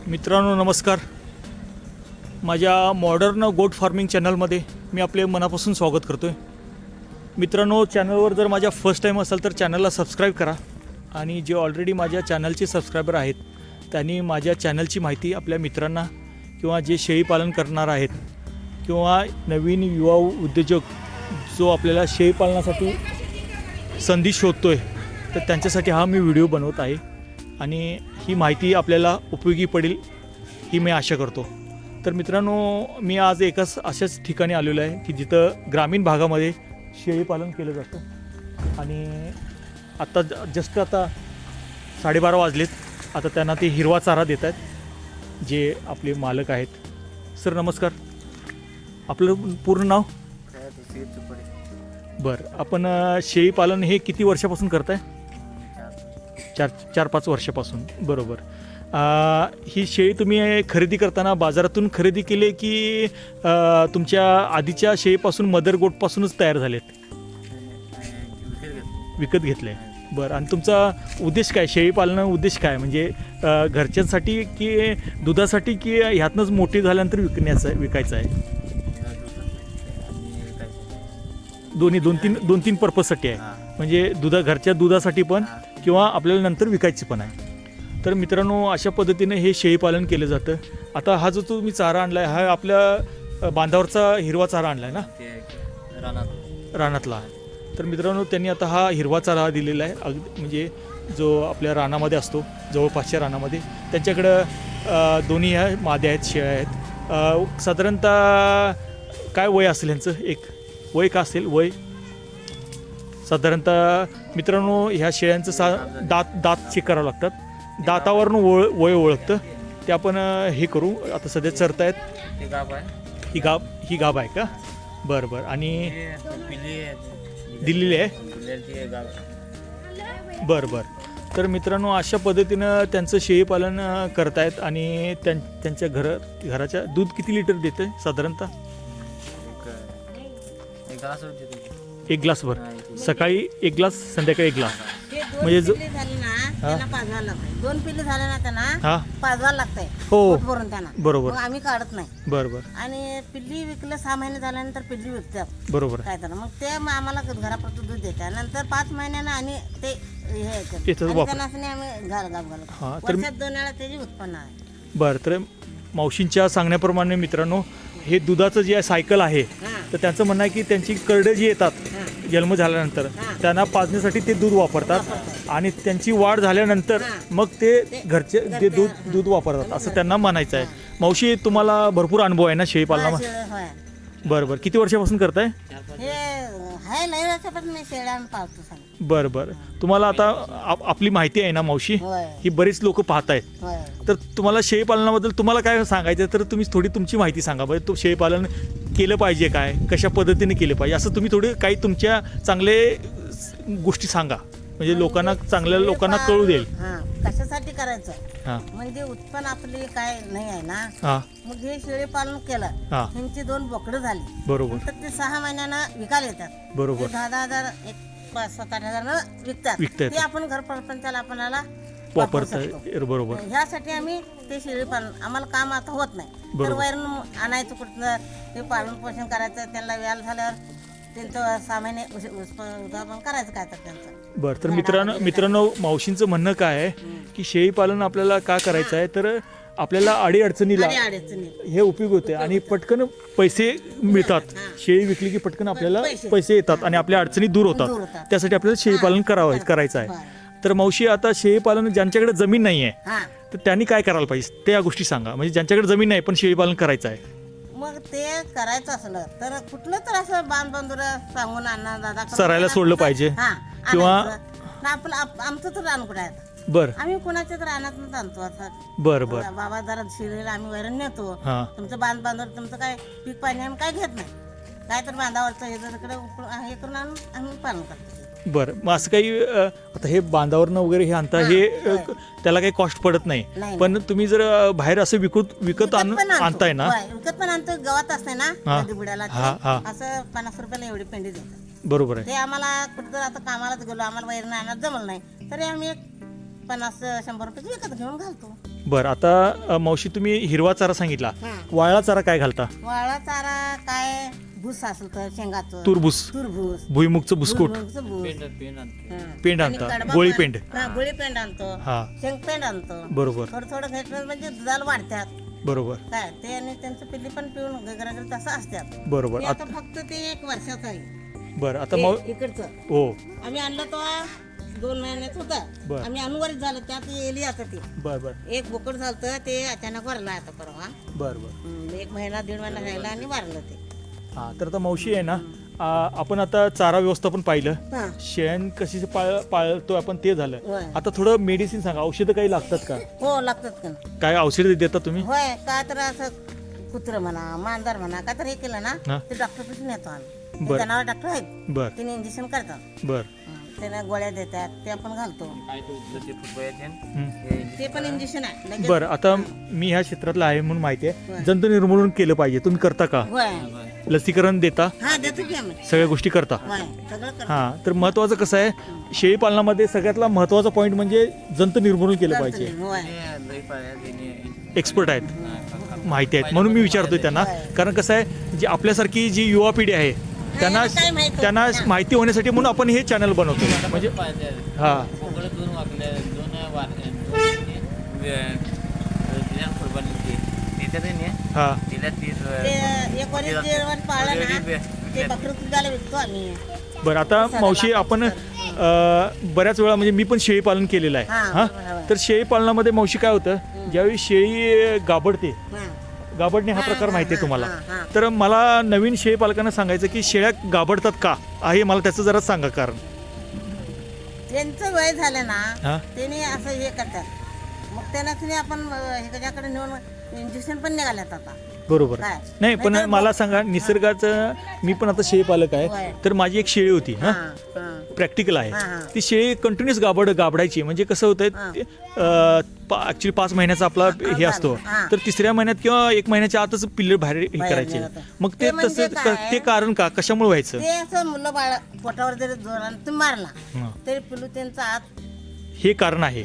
मित्रांनो नमस्कार. माझ्या मॉडर्न गोट फार्मिंग चॅनलमध्ये मी आपले मनापासून स्वागत करतो आहे. मित्रांनो, चॅनलवर जर माझ्या फर्स्ट टाईम असाल तर चॅनलला सबस्क्राईब करा आणि जे ऑलरेडी माझ्या चॅनलचे सबस्क्रायबर आहेत त्यांनी माझ्या चॅनलची माहिती आपल्या मित्रांना किंवा जे शेळीपालन करणार आहेत किंवा नवीन युवा उद्योजक जो आपल्याला शेळीपालनासाठी संधी शोधतो आहे तर त्यांच्यासाठी हा मी व्हिडिओ बनवत आहे आणि ही माहिती आपल्याला उपयोगी पडेल ही मी आशा करतो. तर मित्रांनो, मी आज एकाच अशाच ठिकाणी आलेलो आहे की जिथं ग्रामीण भागामध्ये शेळीपालन केलं जातं आणि आता जस्ट 12:30 वाजलेत. आता त्यांना ते हिरवा चारा देत आहेत जे आपले मालक आहेत. सर नमस्कार, आपलं पूर्ण नाव? बरं, आपण शेळीपालन हे किती वर्षापासून करताय? 4-5 वर्षापासून. बरोबर. ही शेळी तुम्ही खरेदी करताना बाजारातून खरेदी केली की तुमच्या आधीच्या शेळीपासून मदर गोटपासूनच तयार झालेत? विकत घेतले. बरं, आणि तुमचा उद्देश काय? शेळीपालन उद्देश काय? म्हणजे घरच्यांसाठी की दुधासाठी की ह्यातनंच मोठी झाल्यानंतर विकायचं आहे? दोन्ही दोन तीन पर्पजसाठी आहे. म्हणजे घरच्या दुधासाठी पण किंवा आपल्याला नंतर विकायची पण आहे. तर मित्रांनो, अशा पद्धतीने हे शेळीपालन केलं जातं. आता हा जो तुम्ही चारा आणला आहे हा आपल्या बांधावरचा हिरवा चारा आणला आहे ना, रानातला. तर मित्रांनो, त्यांनी आता हा हिरवा चारा दिलेला आहे. म्हणजे जो आपल्या रानामध्ये असतो, जवळपासच्या रानामध्ये. त्यांच्याकडं दोन्ही ह्या माद्या आहेत, शेळ्या आहेत. साधारणतः काय वय असेल यांचं? एक वय का असेल वय साधारणतः? मित्रांनो, ह्या शेळ्यांचं दात चेक करावं लागतात. दातावरून वय ओळखतं. ते आपण हे करू. आता सध्या चरतायत. ही गाभ आहे का? बरं बरं. आणि दिलेली आहे? बरं बरं. तर मित्रांनो, अशा पद्धतीनं त्यांचं शेळीपालन करतायत. आणि त्यांच्या घराच्या दूध किती लिटर देतं साधारणतः? 1 ग्लासभर. सकाळी 1 ग्लास, संध्याकाळी 1 ग्लास. म्हणजे जो 2 पिल्ली झाले ना त्यांना 5 लागतंय. हो भरून त्यांना. बरोबर. आम्ही काढत नाही. बरोबर. आणि पिल्ली विकलं 6 महिने झाल्यानंतर पिल्ली विकतात. बरोबर. काय तर मग ते आम्हाला घरापुरतं दूध देतात. नंतर 5 महिन्यानं आणि ते हे त्यांना आम्ही घालतो. वर्षात 2 वेळा त्याची उत्पन्न आहे. बरं. तर मावशींच्या सांगण्याप्रमाणे मित्रांनो, हे दुधाचं जे सायकल आहे तर त्यांचं म्हणणं आहे की त्यांची करडं जी येतात जन्म झाल्यानंतर त्यांना पाजण्यासाठी ते दूध वापरतात आणि त्यांची वाढ झाल्यानंतर मग ते घरचे जे दूध वापरतात असं त्यांना म्हणायचं आहे. मावशी, तुम्हाला भरपूर अनुभव आहे ना शेळीपालनामध्ये? बरं बरं. किती वर्षापासून करताय? बरं बरं. तुम्हाला आता आपली माहिती आहे ना मावशी, ही बरीच लोक पाहत आहेत. तर तुम्हाला शेळीपालनाबद्दल तुम्हाला काय सांगायचं तर तुम्ही थोडी तुमची माहिती सांगा. बरं, तो शेळीपालन केलं पाहिजे काय, कशा पद्धतीने केलं पाहिजे असं तुम्ही थोडे काही तुमच्या चांगले गोष्टी सांगा. म्हणजे चांगल्या लोकांना कळू देईल. कशासाठी करायचं म्हणजे उत्पन्न आपली काय नाही आहे ना. मग हे शेळी पालन केलं, त्यांची 2 बोकडं झाली. बरोबर. तर ते 6 महिन्यानं विकायला येतात. बरोबर. 10,000 7,000 विकतात. ते आपण घर प्रपंचाला आपल्याला वापरतात. बरोबर. ह्यासाठी आम्ही ते शेळी पालन, आम्हाला काम आता होत नाही. तर वैरण आणायचं कुठं, ते पालन पोषण करायचं, त्यांना व्याल झाल्यावर त्यांचं 6 महिने उत्पादन करायचं काय तर त्यांचं. बरं. तर मित्रांनो, मावशींचं म्हणणं काय आहे की शेळीपालन आपल्याला का करायचं आहे तर आपल्याला अडीअडचणीला हे उपयोग होते आणि पटकन पैसे मिळतात. शेळी विकली की पटकन आपल्याला पैसे येतात आणि आपल्या अडचणी दूर होतात. त्यासाठी आपल्याला शेळीपालन करायचं आहे. तर मावशी, आता शेळीपालन ज्यांच्याकडे जमीन नाही आहे तर त्यांनी काय करायला पाहिजे त्या गोष्टी सांगा. म्हणजे ज्यांच्याकडे जमीन नाही पण शेळीपालन करायचं आहे, मग ते करायचं असलं तर कुठलं तर असं बांधून सांगून आणा दादा चरायला सोडलं पाहिजे किंवा आपलं आमचं तर रान कुठं आहे. बरं. आम्ही कुणाच्या तर रानात आणतो. बरं बरं. बाबा जरा शिरेला आम्ही वैरण नेतो. तुमचं बांधून तुमचं काय पीक पाणी आम्ही काय घेत नाही. काय तर बांधावरचं हे करून आणून आम्ही पालन करतो. बरं. मग असं काही आता हे बांधावरनं वगैरे हे आणता हे त्याला काही कॉस्ट पडत नाही. पण तुम्ही जर बाहेर असं विकत आणताय ना? विकत पण आणतो. गावात असते ना बुड्याला असं 50 रुपयाला एवढी पेंडी देतात. बरोबर आहे. ते आम्हाला कुठं आता कामालाच गेलो, आम्हाला वैरण आणत जमलं नाही तरी आम्ही 50-100 रुपये विकत घेऊन घालतो. बरं, आता मावशी तुम्ही हिरवा चारा सांगितला, वाळला चारा काय घालता? वाळा चारा काय भूस असेल तर शेंगाचं, तुरभूस, भुईमुगचं बुसकुट, पेंड आणता, गोळी पेंड, गोळी पेंड आणतो, शेंग पेंड आणतो. बरोबर, थोडं घेतलं म्हणजे दुधाला वाढतात. बरोबर, काय ते आणि त्यांचं पिल्ली पण पिऊन गरगर तसं असतात. बरोबर. आता फक्त ते 1 वर्षाचं आहे. बरं, आता इकडचं हो, आम्ही आणलं तो 2 महिन्यात होता. आम्ही अनुवारीत झालं त्यात येली आता ती. बरं, एक बोकड झालं ते अचानक वारलं आता परवा. बरं, 1 महिना 1.5 महिना राहिला आणि वारलं ते. हा, तर आता मावशी आहे ना, आपण आता चारा व्यवस्थापन पाहिलं, शेण कशी पाळतो आपण ते झालं. आता थोडं मेडिसिन सांगा, औषधं काही लागतात का? हो लागतात का. काय औषधं देता तुम्ही? होय, का तर असं कुत्रं म्हणा, मांजर म्हणा, का तर हे केलं ना ते डॉक्टर पासून येतो आम्ही. जनावर डॉक्टर आहेत, बर, तिने इंजेक्शन करतात. बर, त्याला गोळ्या देतात, ते आपण घालतो. ते पण इंजेक्शन आहे. बरं, आता मी ह्या क्षेत्रातला आहे म्हणून माहिती आहे, जंतू निर्मूलन केलं पाहिजे, तुम्ही करता का? लसीकरण देता, देतो की आम्ही, सगळ्या गोष्टी करता? सगळं करतो. हा, तर महत्वाचं कसं आहे, शेळी पालनामध्ये सगळ्यातला महत्वाचा पॉईंट म्हणजे जंतू निर्मूलन केलं पाहिजे. एक्सपर्ट आहेत, माहिती आहेत, म्हणून मी विचारतोय त्यांना. कारण कसं आहे, जी आपल्यासारखी जी युवा पिढी आहे त्यांना माहिती होण्यासाठी म्हणून आपण हे चॅनल बनवतो. म्हणजे हा, बरं, आता मावशी आपण बऱ्याच वेळा म्हणजे मी पण शेळी पालन केलेलं आहे. हा, तर शेळी पालनामध्ये मावशी काय होतं, ज्यावेळी शेळी गाबडणे हा प्रकार माहिती आहे तुम्हाला. तर मला नवीन शेळी पालकांना सांगायचं की शेळ्या गाबडतात का आहे, मला त्याचं जरा सांगा. कारण त्यांचं वय झालं ना, त्यांनी असं हे करतात, मग त्यांना आपण ह्याच्याकडे नेऊन इंजेक्शन पण निघाल्यात आता. बरोबर, नाही पण मला सांगा, निसर्गाचं, मी पण आता शेळी पालक आहे, तर माझी एक शेळी होती, हा प्रॅक्टिकल आहे, ती शेळी कंटिन्युअस गाबडायची. म्हणजे कसं होतं, ऍक्च्युली 5 महिन्याचा आपला हे असतो, तर 3ऱ्या महिन्यात किंवा 1 महिन्याच्या आतच पिल्ले बाहेर हे करायचे. मग ते तसं ते कारण का, कशामुळे व्हायचं? ते असं मुलं बाळ पोटावर जरी जोरानं तुम्ही मारला तरी पिल्लू त्यांचा आत, हे कारण आहे,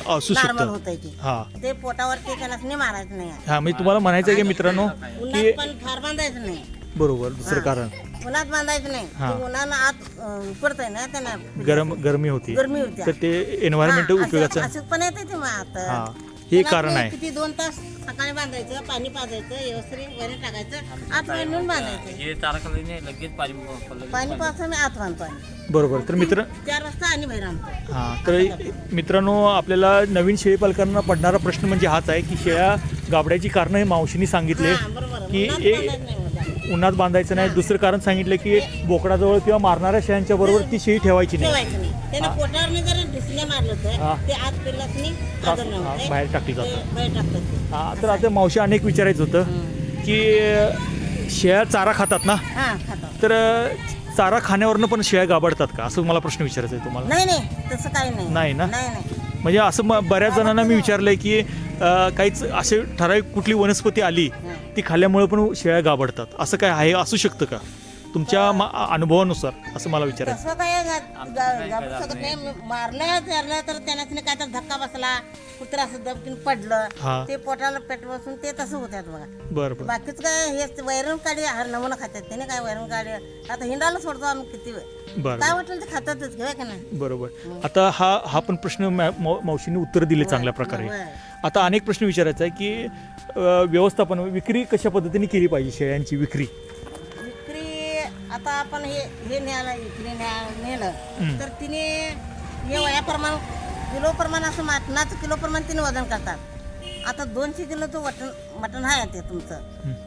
असू शकतं. हा, ते पोटावर ते त्यांना मारायचं नाही. हा, म्हणजे तुम्हाला म्हणायचं आहे की मित्रांनो की पण फार बांधायचं नाही. बरोबर, दुसरं कारण उन्हात बांधायचं नाही. उन्हानं आत उपडतंय ना, त्यांना गरमी होती, तर ते एन्व्हायरमेंट उपयोगाचं असं पण येते ते. आता हे कारण आहे. किती 2 तास सकाळी बांधायचं, पाणी पाजायचं, व्यवस्थित वरी टाकायचं, आत बांधून बांधायचं. पाणी पासून मी आत बांधतो. बरोबर, तर 4 वाजता आणि बाहेर आणतो. हा, तर मित्रांनो, आपल्याला नवीन शेळी पालकांना पडणारा प्रश्न म्हणजे हाच आहे की शेळ्या गाबड्याची कारण हे मावशीने सांगितले की उन्हात बांधायचं नाही. दुसरं कारण सांगितलं की बोकडाजवळ किंवा मारणाऱ्या शेळ्यांच्या बरोबर ती शेळी ठेवायची नाही. त्यांना पोटावर जर ढिसण्या मारलं तर ते आत पिल्लासनी बाहेर टाकली जातात. हा, तर आता मावशी अनेक विचारायचं होतं की शेळ्या चारा खातात ना, तर चारा खाण्यावरनं पण शेळ्या गाबडतात का, असं मला प्रश्न विचारायचा आहे तुम्हाला? नाही, तसं काही नाही ना. म्हणजे असं बऱ्याच जणांना मी विचारलंय की काहीच असे ठराविक कुठली वनस्पती आली ती खाल्ल्यामुळे पण शेळ्या गाबडतात, असं काय आहे, असू शकतं का तुमच्या अनुभवानुसार, असं मला विचारायचं. तसं काय गाबडू शकत नाही. मारलं तर त्यांना काय तर धक्का बसला, कुत्रा असं दबकीन पडलं, ते पोटाला पेट बसून ते तसं होतात बघा. बरोबर, बाकीच काय हे वैरण काढी हर नमुना खातात, त्याने काय वैरण काढी आता हिंडाला सोडतो आम्ही किती वेळ, काय वाटेल ते खातातच घेऊया का नाही. बरोबर, आता हा पण प्रश्न मावशीने उत्तर दिले चांगल्या प्रकारे. आता अनेक प्रश्न विचारायचा आहे की व्यवस्थापन, विक्री कशा पद्धतीने केली पाहिजे शेळ्यांची विक्री? आता आपण हे न्यायला विक्री नेलं तर तिने हे वयाप्रमाण किलोप्रमाण असं मटणाचं किलोप्रमाण तिने वजन करतात. आता 200 किलोचं मटण आहे ते तुमचं,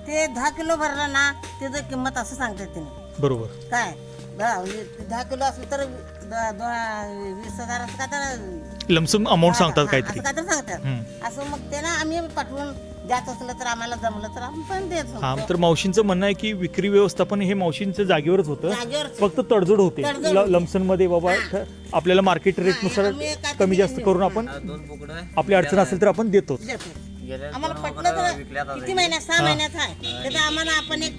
ते 10 किलो भरलं ना त्याचं किंमत असं सांगतात तिने. बरोबर, काय 10 किलो असलं तर 20,000 असं काय तर लमसम अमाऊंट सांगतात, काहीतरी काय तर सांगतात. असं मग ते ना आम्ही पाठवून द्यायचं असलं तर आम्हाला जमलं तर आपण पण देतो. हा, तर मावशींचं म्हणणं आहे की विक्री व्यवस्थापन हे मावशींचं जागेवरच होतं, फक्त तडजोड होते लमसन मध्ये. बाबा आपल्याला मार्केट रेटनुसार कमी जास्त करून आपण आपली अडचण असेल तर आपण देतो. आम्हाला पटलं तर किती महिन्यात 6 महिन्यात आहे तर आम्हाला आपण एक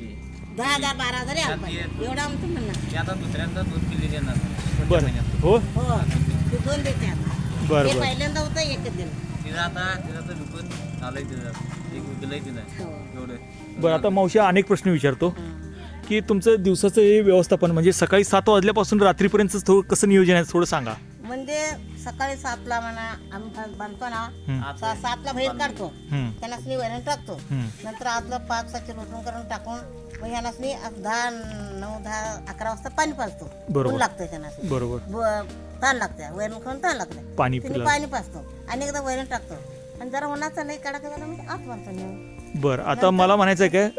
10,000 12,000 यायला पाहिजे, एवढं आमचं म्हणणं. आता दुसऱ्यांदा 2 किलो देणार. बरं, हो, ते 2 देते आता. बरं हे बरं पहिल्यांदा होतं एकच दिलं. तिला आता विकून आलंय तिला एक विकलंय तिला हो. एवढं. बरं आता मावशी अनेक प्रश्न विचारतो हं. की तुमचं दिवसाचं हे व्यवस्थापन म्हणजे सकाळी 7 वाजल्यापासून रात्रीपर्यंत थोडं कसं नियोजन आहे थोडं सांगा. म्हणजे सकाळी 7ला म्हणा आम्ही बांधतो ना, हं. 7ला बाहेर काढतो, हं. त्यांना वैरण टाकतो, हं. नंतर आतलं 5-6 लोटून करून टाकून मग ह्यांना 10, 9, 10, 11 वाजता पाणी पाजतो. बरोबर. ऊन लागतंय त्यांना, बरोबर ताण लागते, वैरण खाऊन ताण लागते, पाणी तिने पिलं. पाणी पाजतो आणि एकदा वैरण टाकतो आणि जरा उन्हाचा नाही कडक झाला म्हणजे आत बांधतो नेऊन. बरं आता मला म्हणायचं आहे काय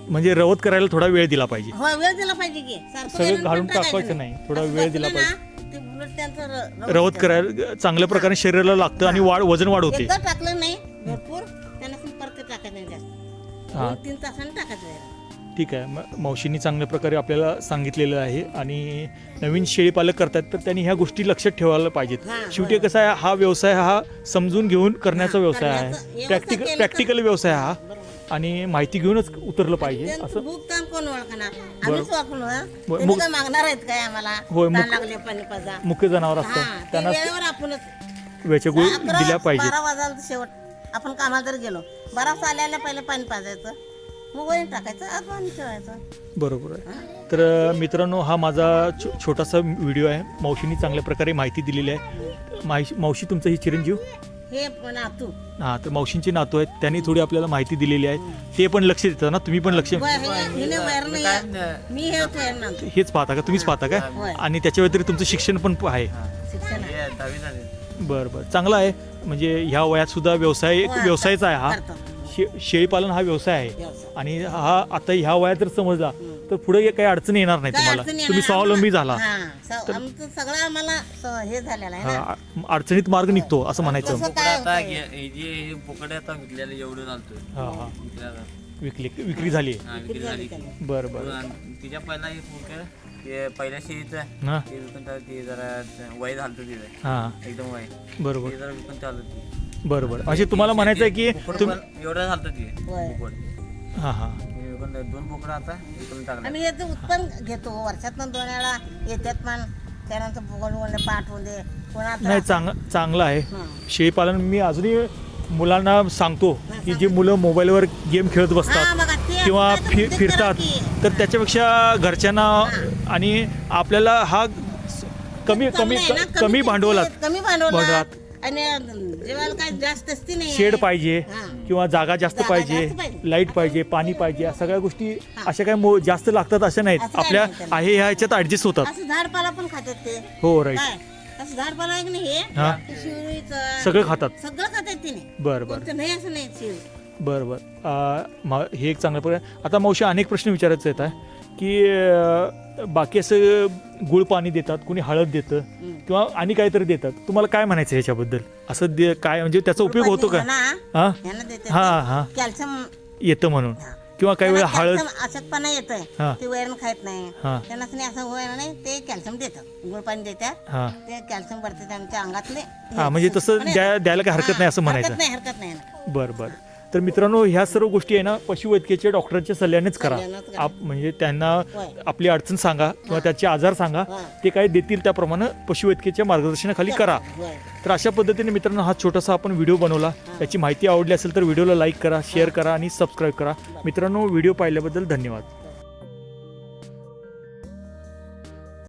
म्हणजे रवत करायला थोडा वेळ दिला पाहिजे. हो, वेळ दिला पाहिजे की सारखं सगळं वैरण पण घालून टाकायचं टाकवायचं नाही, थोडा असं वेळ दिला बसलं ना, पाहिजे. ते उलट त्यांचं रवत करायला चांगल्या प्रकारे शरीराला लागतं आणि वजन वाढ होते. एकदा टाकलं नाही भरपूर त्यांना परत टाकायचं नाही जास्त, हा. 2-3 तासांनी टाकायचं वैरण. ठीक आहे मावशींनी चांगल्या प्रकारे आपल्याला सांगितलेलं आहे आणि नवीन शेळीपालक करतात तर त्यांनी ह्या गोष्टी लक्षात ठेवायला पाहिजेत. हां, शेवटी कसं आहे हा व्यवसाय हा समजून घेऊन करण्याचा व्यवसाय करण्याचा आहे, व्यवसाय केला तर- प्रॅक्टिकल व्यवसाय हा बरोबर. आणि माहिती घेऊनच उतरलं पाहिजे त्यांचं असं. भूक ताण कोण ओळखणार, आम्हीच ओळखलो ना. मग- त्यांनी काय मागणार आहेत काय आम्हाला, होय, ताण मुक- लागले पाणी पाजा. मुख्य जनावर हा, असतात ते त्यांना वेळेवर आपणच वेळच्या गोळी दिल्या पाहिजेत. 12 वाजायला शेवट आपण कामाला जर गेलो 12 वाजता आल्याला पहिले पाणी पाजायचं, मग वैरण टाकायचं, आत पाणी ठेवायचं. बरोबर आहे. तर मित्रांनो हा माझा छोटासा व्हिडिओ आहे. मावशींनी चांगल्या प्रकारे माहिती दिलेली आहे. मावशी तुमचं ही चिरंजीव हे पण आतू हां तर मावशींचे नातू आहेत त्यांनी थोडी आपल्याला माहिती दिलेली आहे. ते पण लक्ष देतात ना, तुम्ही पण लक्ष हिने वैरण मी हे वैरण आणतो. हेच पाहता का, तुम्हीच पाहता का? होय. आणि त्याच्या व्यतिरिक्त तुमचं शिक्षण पण आहे. शिक्षण आहे. हे 10वी झाली. बरं बरं चांगलं आहे. म्हणजे ह्या वयात सुद्धा व्यवसाय एक होय, व्यवसायच आहे हा. करतो. शेळीपालन हा व्यवसाय आहे व्यवसाय. आणि हा आता ह्या वयात जर समजला तर पुढे काही अडचणी येणार नाही काय तुम्हाला. अडचण येणार तुम्ही स्वावलंबी झाला. हा, आमचं सगळं आम्हाला हे झालेलं आहे ना. हा, अडचणीत मार्ग निघतो असं म्हणायचं. तसं बोकडं काय आता होतंय? हे जे बोकडे आता विकलेलं एवढं चालतोय. हा हा विकल्याला. विक्री झाली आहे. हा, विक्री झाली. बरं बरं आणि तिच्या पहिला एक बोकड ते पहिल्या शेळीचं हां ते विकून ते जरा वय झालं तिथं हां एकदम वय बरोबर ते जरा विकून चालू ती बरं बरं म्हणजे तुम्हाला म्हणायचं आहे की बोकड तुम्ही पण एवढं झालं ते होय. बोकड हां हां हे विकून 2 बोकडं आता विकून टाकलं. आम्ही याचं उत्पन्न घेतो वर्षातनं 2 वेळा येतात पण त्यानंतर बोलवले पाठ होऊन दे कोणाला नाही चांगलं आहे. हां. शेळीपालन मी अजूनही मुलांना सांगतो की जे मुलं मोबाईलवर गेम खेळत हां, बसतात बघा, ते किंवा असं काय तर फिरतात बुद्धिबळ तर त्याच्यापेक्षा घरच्यांना आणि आपल्याला हा कमी चांगलं आहे ना, कमी भांडवलात कमी भांडवलात भांडवलात आणि जेवायला काय जास्त असती नाही शेड पाहिजे हां. किंवा जागा जास्त जागा पाहिजे, जास्त पाहिजे. लाईट पाहिजे, पाणी पाहिजे, या सगळ्या गोष्टी अशा काय जास्त लागतात अशा नाहीत. असं काय आपल्या नाही त्याला. आहे ह्या ह्याच्यात ऍडजस्ट होतात. असं झाडपाला पण खातात ते हो राईट. काय असं झाडपाला आहे की नाही हे हां ते शिवळीचं सगळं खातात. सगळं खातात तिने बरं बरं कोणतं नाही असं नाही शिवळी. बरं बरं हे एक चांगलं प्रकार. आता मावशी अनेक प्रश्न विचारायचे येत आहे की बाकी असं गुळ पाणी देतात, कोणी हळद देतं किंवा आणि काहीतरी देतात. तुम्हाला काय म्हणायचं ह्याच्याबद्दल असं काय म्हणजे त्याचा उपयोग होतो का? हां यांना देते हां हां कॅल्शियम येतं म्हणून किंवा काही वेळा हळद अशक्तपणा येतोय हां. ते वैरण खात नाही हां त्यांना असं होणार नाही ते कॅल्शियम देतात गुळ पाणी देतात हां ते कॅल्शियम भरते त्यांच्या अंगातले हां म्हणजे तसं द्यायला काही हरकत नाही असं म्हणायचं. हरकत नाही ना. बरं बरं. तर मित्रांनो ह्या सर्व गोष्टी आहे ना पशुवैद्यकीय डॉक्टरांच्या सल्ल्यानेच करा. सल्ल्यानेच करा. म्हणजे त्यांना होय. आपली अडचण सांगा किंवा त्याचे आजार सांगा, हां. ते काय देतील त्याप्रमाणे पशुवैद्यकीयच्या मार्गदर्शनाखाली करा. होय. तर अशा पद्धतीने मित्रांनो हा छोटासा आपण व्हिडिओ बनवला. त्याची माहिती आवडली असेल तर व्हिडिओला लाईक करा, शेअर करा आणि सबस्क्राईब करा. मित्रांनो व्हिडिओ पाहिल्याबद्दल धन्यवाद.